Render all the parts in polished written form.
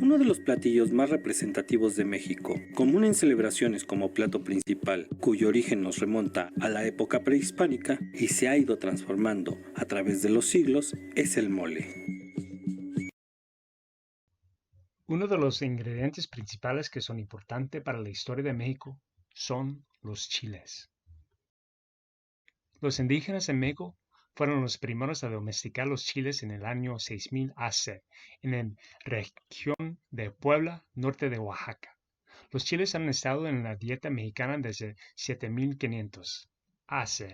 Uno de los platillos más representativos de México, común en celebraciones como plato principal, cuyo origen nos remonta a la época prehispánica y se ha ido transformando a través de los siglos, es el mole. Uno de los ingredientes principales que son importantes para la historia de México son los chiles. Los indígenas en México fueron los primeros a domesticar los chiles en el año 6000 AC, en la región de Puebla, norte de Oaxaca. Los chiles han estado en la dieta mexicana desde 7500 AC.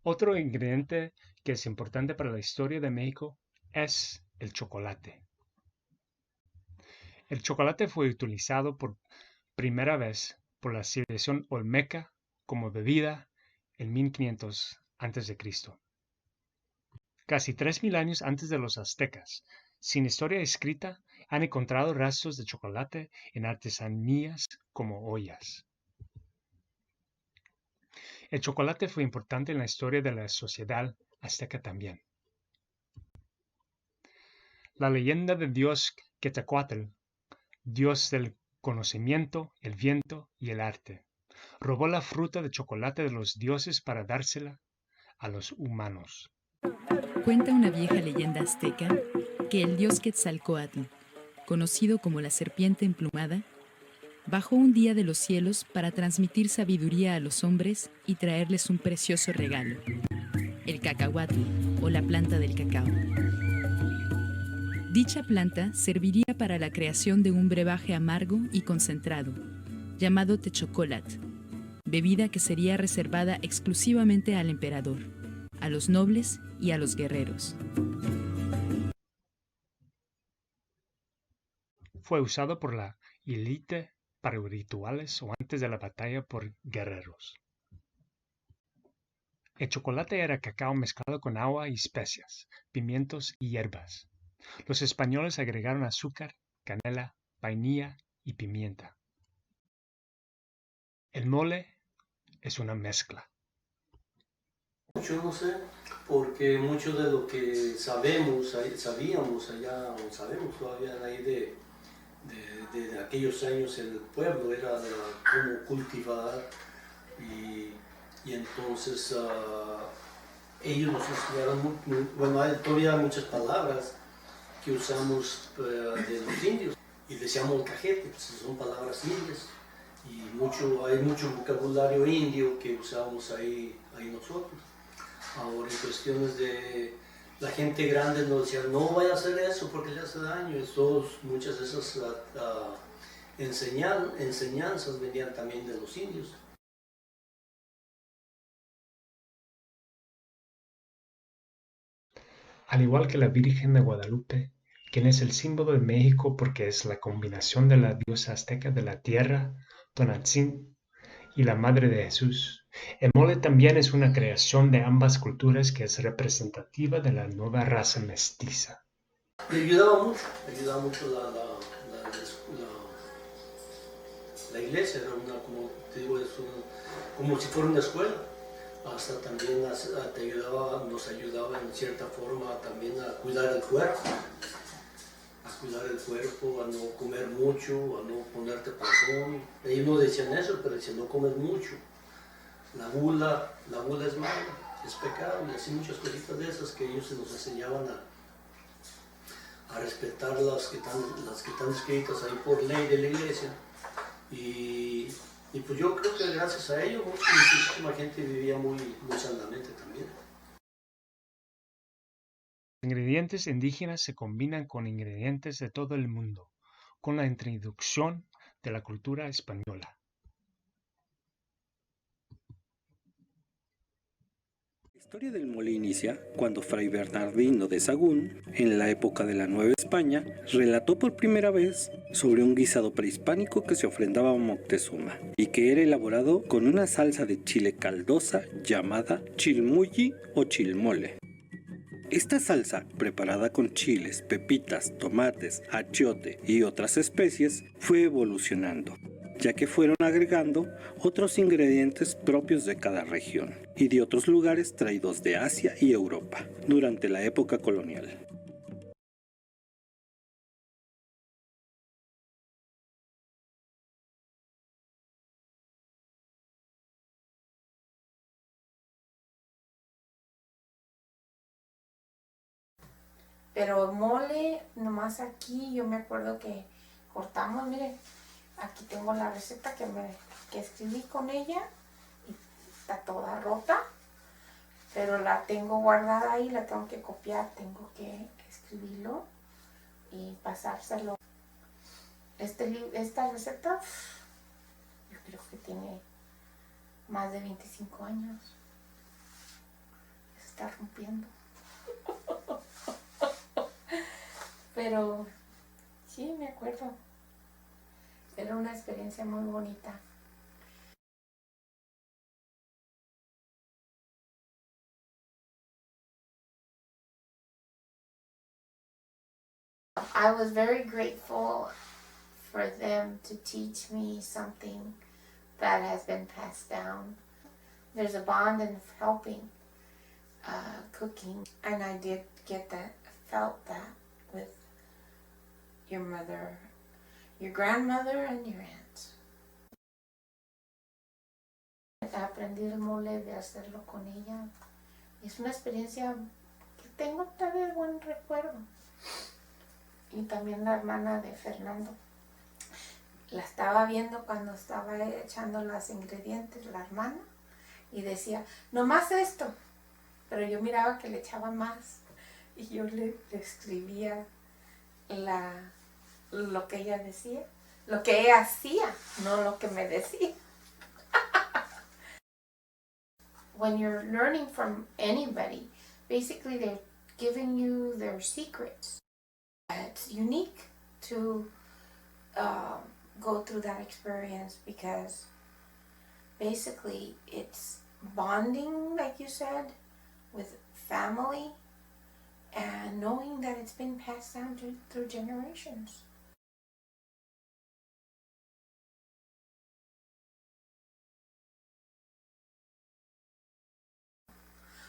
Otro ingrediente que es importante para la historia de México es el chocolate. El chocolate fue utilizado por primera vez por la civilización olmeca como bebida en 1500 a.C. Casi 3000 años antes de los aztecas, sin historia escrita, han encontrado rastros de chocolate en artesanías como ollas. El chocolate fue importante en la historia de la sociedad azteca también. La leyenda del dios Quetzalcóatl, dios del conocimiento, el viento y el arte, robó la fruta de chocolate de los dioses para dársela a los humanos. Cuenta una vieja leyenda azteca que el dios Quetzalcóatl, conocido como la serpiente emplumada, bajó un día de los cielos para transmitir sabiduría a los hombres y traerles un precioso regalo, el cacahuatl o la planta del cacao. Dicha planta serviría para la creación de un brebaje amargo y concentrado, llamado techocolat, bebida que sería reservada exclusivamente al emperador, a los nobles y a los guerreros. Fue usado por la élite para rituales o antes de la batalla por guerreros. El chocolate era cacao mezclado con agua y especias, pimientos y hierbas. Los españoles agregaron azúcar, canela, vainilla y pimienta. El mole es una mezcla. Yo no sé, porque mucho de lo que sabíamos allá, o sabemos todavía ahí de aquellos años en el pueblo, era cómo cultivar y entonces ellos nos enseñaron, bueno, hay todavía muchas palabras que usamos de los indios y decíamos cajete, pues son palabras indias y hay mucho vocabulario indio que usamos ahí nosotros. Ahora en cuestiones de la gente grande nos decía no vaya a hacer eso porque le hace daño, muchas de esas enseñanzas venían también de los indios. Al igual que la Virgen de Guadalupe, quien es el símbolo de México porque es la combinación de la diosa azteca de la tierra, Tonantzin, y la Madre de Jesús. El mole también es una creación de ambas culturas que es representativa de la nueva raza mestiza. Me ayudaba mucho la iglesia, era como te digo, como si fuera una escuela. Hasta también nos ayudaba en cierta forma también a cuidar el cuerpo. A no comer mucho, a no ponerte panzón. Ellos no decían eso, pero decían no comer mucho. La gula es mala, es pecado, y así muchas cositas de esas que ellos nos enseñaban a respetar las que están escritas ahí por ley de la iglesia. Y pues yo creo que gracias a ello muchísima gente vivía muy sanamente también. Los ingredientes indígenas se combinan con ingredientes de todo el mundo, con la introducción de la cultura española. La historia del mole inicia cuando Fray Bernardino de Sahagún, en la época de la Nueva España, relató por primera vez sobre un guisado prehispánico que se ofrendaba a Moctezuma y que era elaborado con una salsa de chile caldosa llamada chilmulli o chilmole. Esta salsa, preparada con chiles, pepitas, tomates, achiote y otras especies, fue evolucionando, ya que fueron agregando otros ingredientes propios de cada región y de otros lugares traídos de Asia y Europa durante la época colonial. Pero mole, nomás aquí, yo me acuerdo que cortamos, miren, aquí tengo la receta que escribí con ella, y está toda rota, pero la tengo guardada ahí, la tengo que copiar, tengo que escribirlo y pasárselo. Esta receta, yo creo que tiene más de 25 años. Se está rompiendo. Pero sí, me acuerdo. Era una experiencia muy bonita. I was very grateful for them to teach me something that has been passed down. There's a bond in helping cooking, and I did felt that with your mother, your grandmother, and your aunts. Aprendí el mole de hacerlo con ella. Es una experiencia que tengo todavía buen recuerdo. Y también la hermana de Fernando. La estaba viendo cuando estaba echando los ingredientes, la hermana, y decía, no más esto. Pero yo miraba que le echaba más y yo le escribía lo que ella decía, lo que ella hacía, no lo que me decía. When you're learning from anybody, basically they're giving you their secrets. It's unique to go through that experience because basically it's bonding, like you said, with family and knowing that it's been passed down through generations.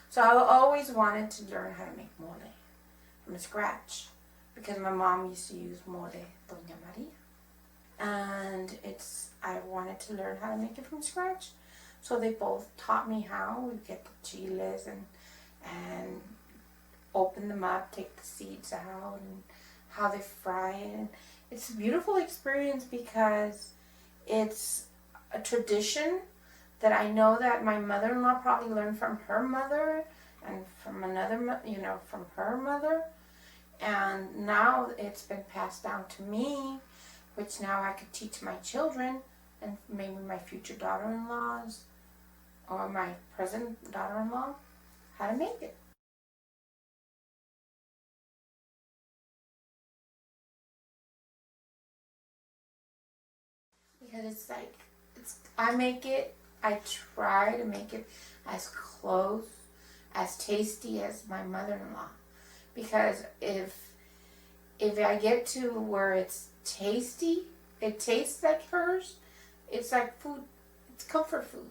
So I always wanted to learn how to make mole from scratch because my mom used to use mole Doña Maria. And I wanted to learn how to make it from scratch. So they both taught me how. We get the chiles and open them up, take the seeds out, and how they fry it. And it's a beautiful experience because it's a tradition that I know that my mother-in-law probably learned from her mother and from another, from her mother. And now it's been passed down to me, which now I could teach my children and maybe my future daughter-in-laws or my present daughter-in-law how to make it. Because I try to make it as close, as tasty as my mother-in-law. Because if I get to where it's tasty, it tastes like hers, it's like food, it's comfort food.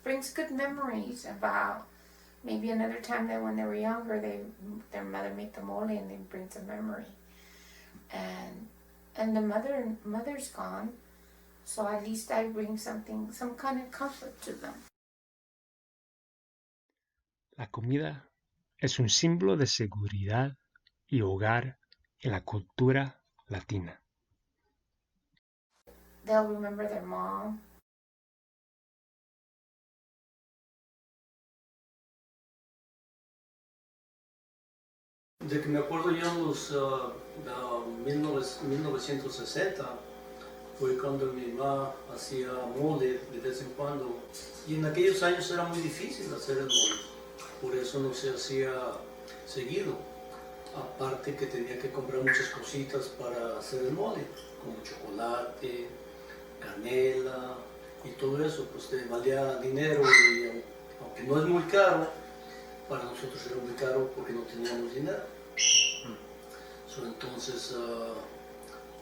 Brings good memories about maybe another time that when they were younger, their mother made the mole and they bring a memory. And the mother's gone, so at least I bring some kind of comfort to them. La comida es un símbolo de seguridad y hogar en la cultura latina. They'll remember their mom. De que me acuerdo yo en los 1960, fue cuando mi mamá hacía mole de vez en cuando. Y en aquellos años era muy difícil hacer el mole, por eso no se hacía seguido. Aparte que tenía que comprar muchas cositas para hacer el mole, como chocolate, canela y todo eso, pues te valía dinero y aunque no es muy caro, para nosotros era muy caro porque no teníamos dinero. Entonces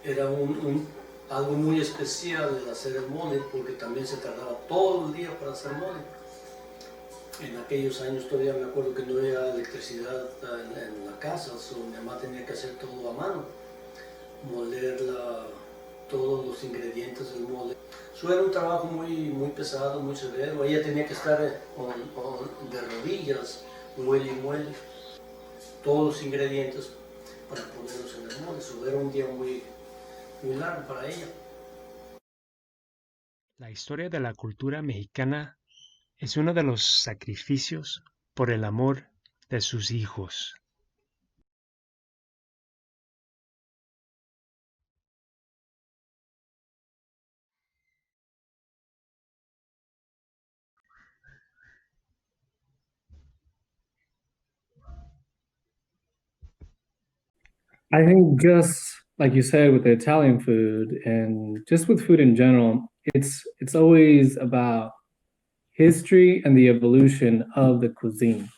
era algo muy especial el hacer el mole porque también se tardaba todo el día para hacer mole. En aquellos años todavía me acuerdo que no había electricidad en la casa, mi mamá tenía que hacer todo a mano, moler todos los ingredientes del mole. Era un trabajo muy pesado, muy severo. Ella tenía que estar de rodillas, muelle y muelle. todos los ingredientes para ponerlos en el mole. Eso era un día muy, muy largo para ella. La historia de la cultura mexicana es uno de los sacrificios por el amor de sus hijos. I think just like you said with the Italian food and just with food in general, it's always about history and the evolution of the cuisine.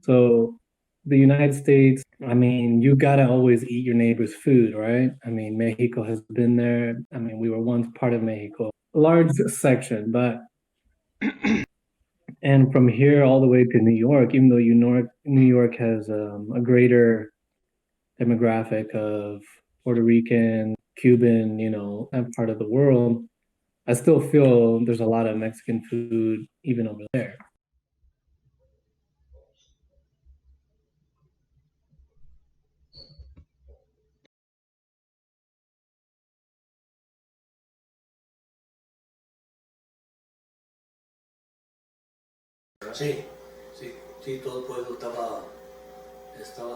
So the United States, I mean, you gotta always eat your neighbor's food, right? I mean, Mexico has been there. I mean, we were once part of Mexico, a large section, but and from here all the way to New York, even though New York has a greater demographic of Puerto Rican, Cuban, that part of the world, I still feel there's a lot of Mexican food even over there. Sí, sí, sí, todo el pueblo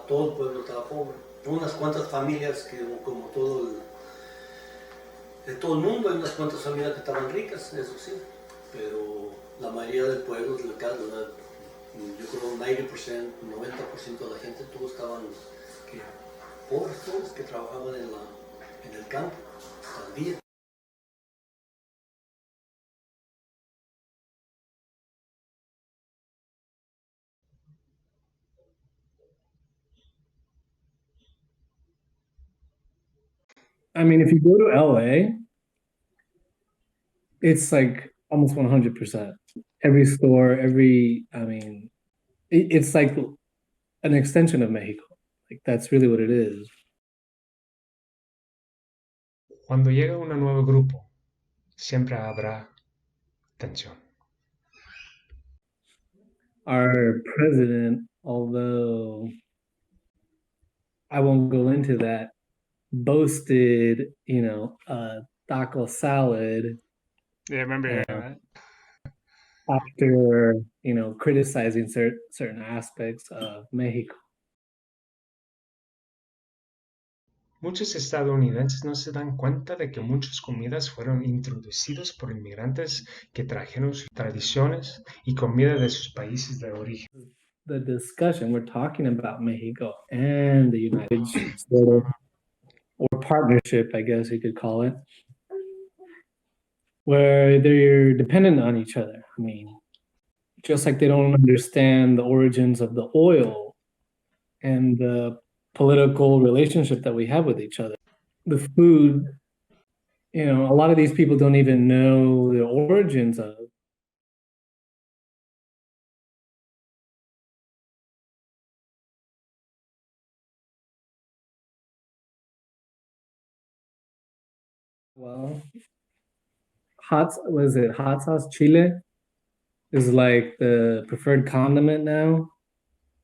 todo el pueblo estaba pobre. Unas cuantas familias que, como de todo el mundo, hay unas cuantas familias que estaban ricas, eso sí, pero la mayoría del pueblo, yo creo 90%, 90% de la gente, todos estaban pobres, todos que trabajaban en el campo al día. I mean, if you go to LA, it's like almost 100%. Every store, I mean, it's like an extension of Mexico. Like that's really what it is. Cuando llega un nuevo grupo, siempre habrá tensión. Our president, although I won't go into that, boasted, a taco salad. Yeah, remember that? After, criticizing certain aspects of Mexico. Muchos estadounidenses no se dan cuenta de que muchas comidas fueron introducidos por inmigrantes que trajeron sus tradiciones y comida de sus países de origen. The discussion, we're talking about Mexico and the United States, or partnership, I guess you could call it, where they're dependent on each other. I mean, just like they don't understand the origins of the oil and the political relationship that we have with each other. The food, a lot of these people don't even know the origins of. Well, hot sauce chile is like the preferred condiment now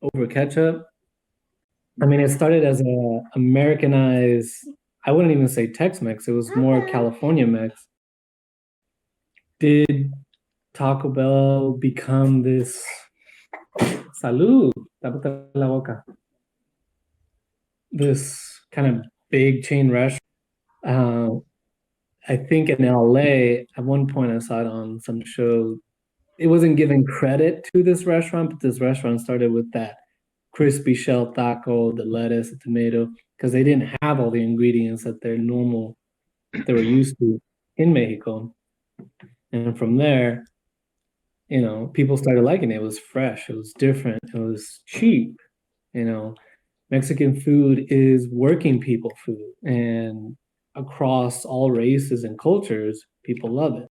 over ketchup. I mean, it started as a Americanized, I wouldn't even say Tex-Mex, it was more California Mex. Did Taco Bell become this salud, tápate la boca, this kind of big chain restaurant? I think in LA, at one point I saw it on some show. It wasn't giving credit to this restaurant, but this restaurant started with that crispy shell taco, the lettuce, the tomato, because they didn't have all the ingredients that they were used to in Mexico. And from there, people started liking it. It was fresh, it was different, it was cheap. Mexican food is working people food, and across all races and cultures, people love it.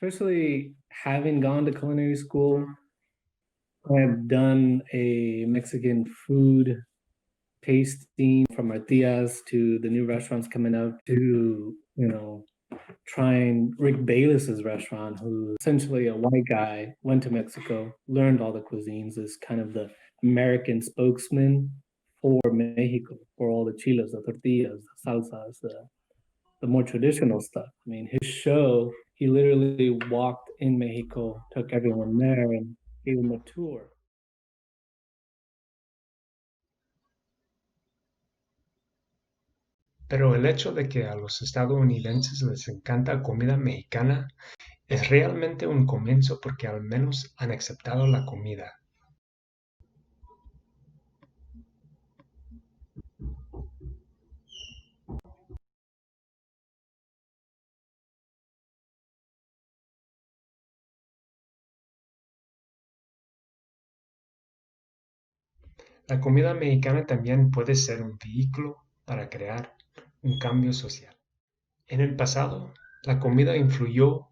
especially having gone to culinary school. I have done a Mexican food tasting from our tias to the new restaurants coming up to, trying Rick Bayless's restaurant, who essentially a white guy, went to Mexico, learned all the cuisines, is kind of the American spokesman for Mexico, for all the chiles, the tortillas, the salsas, the more traditional stuff. I mean, his show, he literally walked in Mexico, took everyone there and gave them a tour. Pero el hecho de que a los estadounidenses les encanta comida mexicana es realmente un comienzo porque al menos han aceptado la comida. La comida mexicana también puede ser un vehículo para crear un cambio social. En el pasado, la comida influyó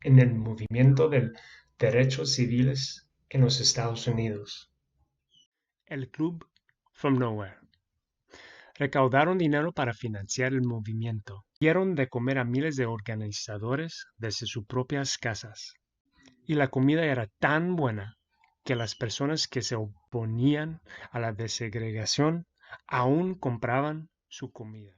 en el movimiento de derechos civiles en los Estados Unidos. El Club from Nowhere. Recaudaron dinero para financiar el movimiento. Dieron de comer a miles de organizadores desde sus propias casas. Y la comida era tan buena que las personas que se oponían a la desegregación aún compraban su comida.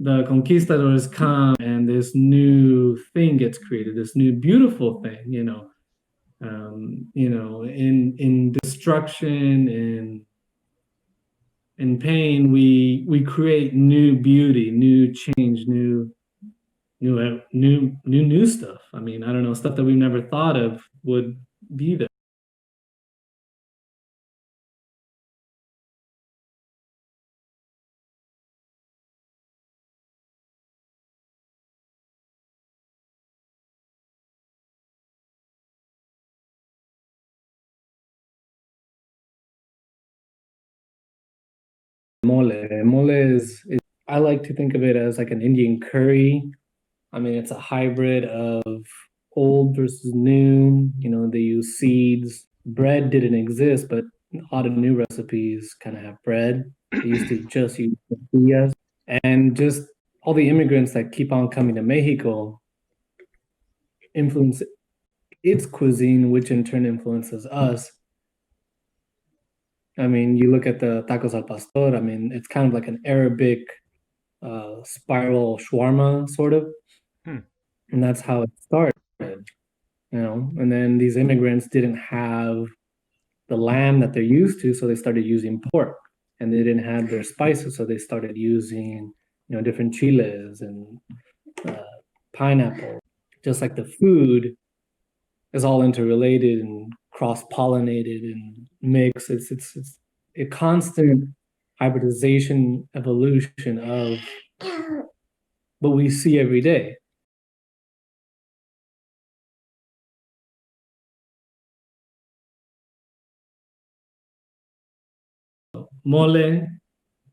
The conquistadors come and this new thing gets created, this new beautiful thing, in destruction and in pain, we create new beauty, new change, new stuff. I mean, I don't know, stuff that we've never thought of would be there. Mole is I like to think of it as like an Indian curry. I mean, it's a hybrid of old versus new. They use seeds. Bread didn't exist, but a lot of new recipes kind of have bread. They used to just use tortillas. And just all the immigrants that keep on coming to Mexico influence its cuisine, which in turn influences us. I mean, you look at the tacos al pastor. I mean, it's kind of like an Arabic spiral shawarma, sort of, Hmm. and that's how it started. And then these immigrants didn't have the lamb that they're used to, so they started using pork, and they didn't have their spices, so they started using, different chiles and pineapple. Just like the food is all interrelated and cross-pollinated and mixed. It's a constant hybridization evolution of what we see every day. Mole,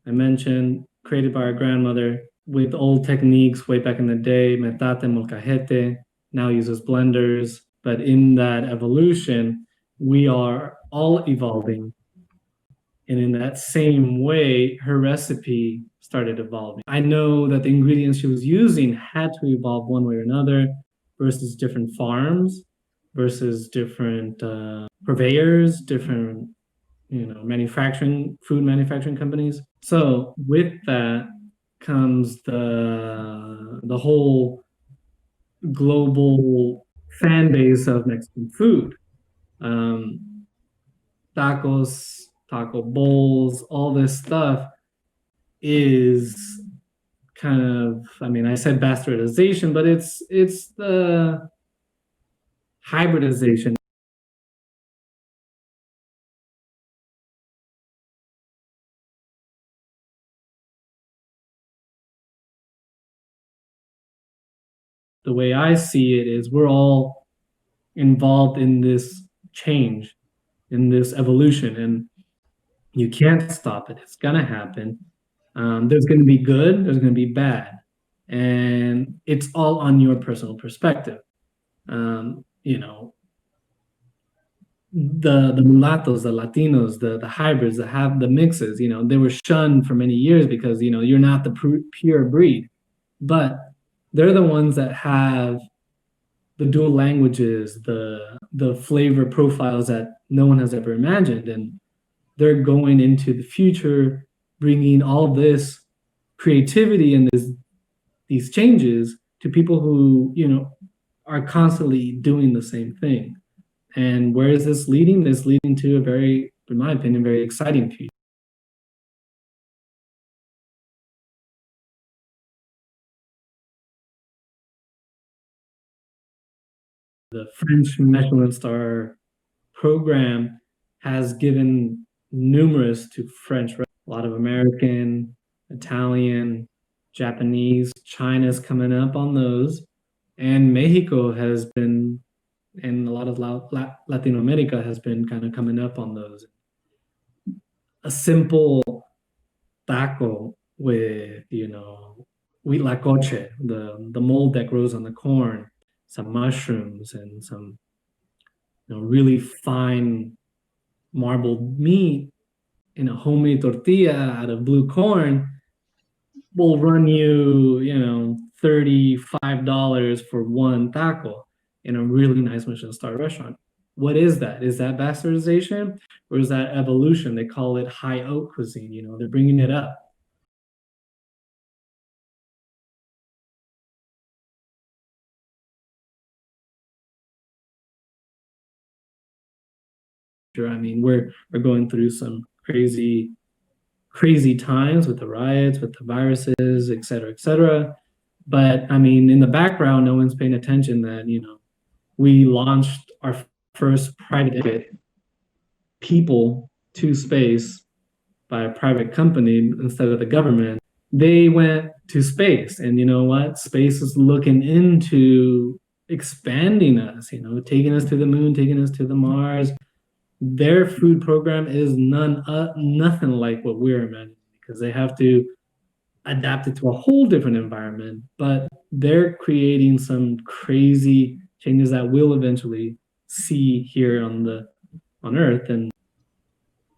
I mentioned, created by our grandmother with old techniques way back in the day, metate, molcajete, now uses blenders. But in that evolution, we are all evolving. And in that same way, her recipe started evolving. I know that the ingredients she was using had to evolve one way or another versus different farms, versus different purveyors, different food manufacturing companies. So with that comes the whole global fan base of Mexican food. Tacos, taco bowls, all this stuff is kind of, I mean, I said bastardization, but it's the hybridization. The way I see it is we're all, involved in this change, in this evolution, and you can't stop it. It's gonna happen. There's gonna be good, there's gonna be bad, and it's all on your personal perspective. You know, the mulattoes, the Latinos, the hybrids, the mixes, you know, they were shunned for many years because, you know, you're not the pure breed, but they're the ones that have the dual languages, the flavor profiles that no one has ever imagined, and they're going into the future, bringing all this creativity and these changes to people who, you know, are constantly doing the same thing. And where is this leading? This leading to a very, in my opinion, very exciting future. The French Michelin Star program has given numerous to French, a lot of American, Italian, Japanese, China's coming up on those, and Mexico has been, and a lot of Latin America has been kind of coming up on those. A simple taco with, you know, huitlacoche, the mold that grows on the corn, some mushrooms, and some, you know, really fine marbled meat in a homemade tortilla out of blue corn will run you, you know, $35 for one taco in a really nice Michelin star restaurant. What is that? Is that bastardization or is that evolution? They call it high oak cuisine. You know, they're bringing it up. I mean, we're going through some crazy times with the riots, with the viruses, et cetera, et cetera. But I mean, in the background, no one's paying attention that, you know, we launched our first private people to space by a private company instead of the government. They went to space, and you know what? Space is looking into expanding us, you know, taking us to the moon, taking us to the Mars. Their food program is nothing like what we're imagining because they have to adapt it to a whole different environment, but they're creating some crazy changes that we'll eventually see here on Earth. And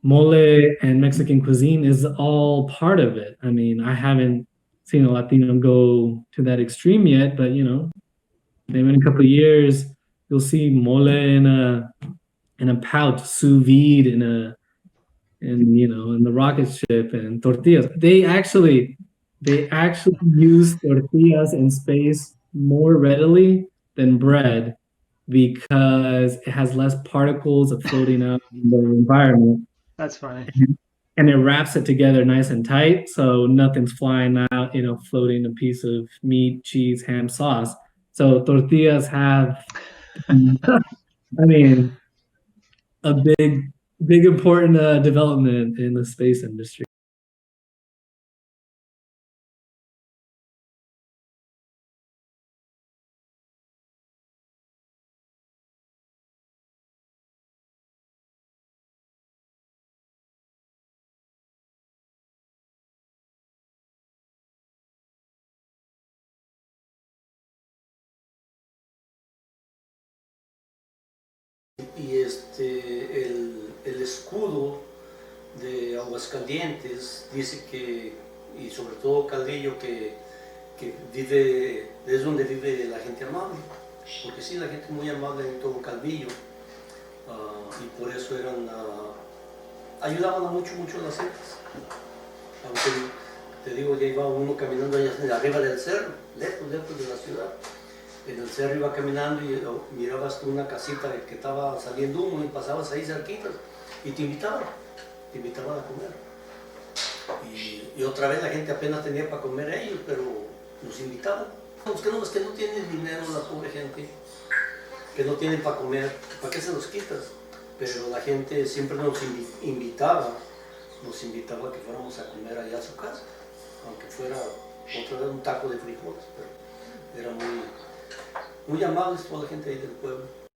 mole and Mexican cuisine is all part of it. I mean, I haven't seen a Latino go to that extreme yet, but you know, maybe in a couple of years you'll see mole in a pouch, sous vide you know, in the rocket ship, and tortillas. They actually use tortillas in space more readily than bread because it has less particles of floating out in the environment. That's funny. And it wraps it together nice and tight, so nothing's flying out, you know, floating a piece of meat, cheese, ham, sauce. So tortillas have, I mean, a big important development in the space industry. Y el escudo de Aguascalientes dice que, y sobre todo Calvillo, que vive, es donde vive la gente amable, porque sí, la gente muy amable en todo Calvillo, y por eso ayudaban a mucho las gentes. Aunque te digo, ya iba uno caminando allá arriba del cerro, lejos de la ciudad. En el cerro iba caminando y mirabas tú una casita que estaba saliendo humo y pasabas ahí cerquitas y te invitaban a comer. Y otra vez la gente apenas tenía para comer ellos, pero nos invitaban. Los que no tienen dinero, la pobre gente, que no tienen para comer, ¿para qué se los quitas? Pero la gente siempre nos invitaba a que fuéramos a comer allá a su casa, aunque fuera otra vez un taco de frijoles, pero era muy amables toda la gente ahí del pueblo.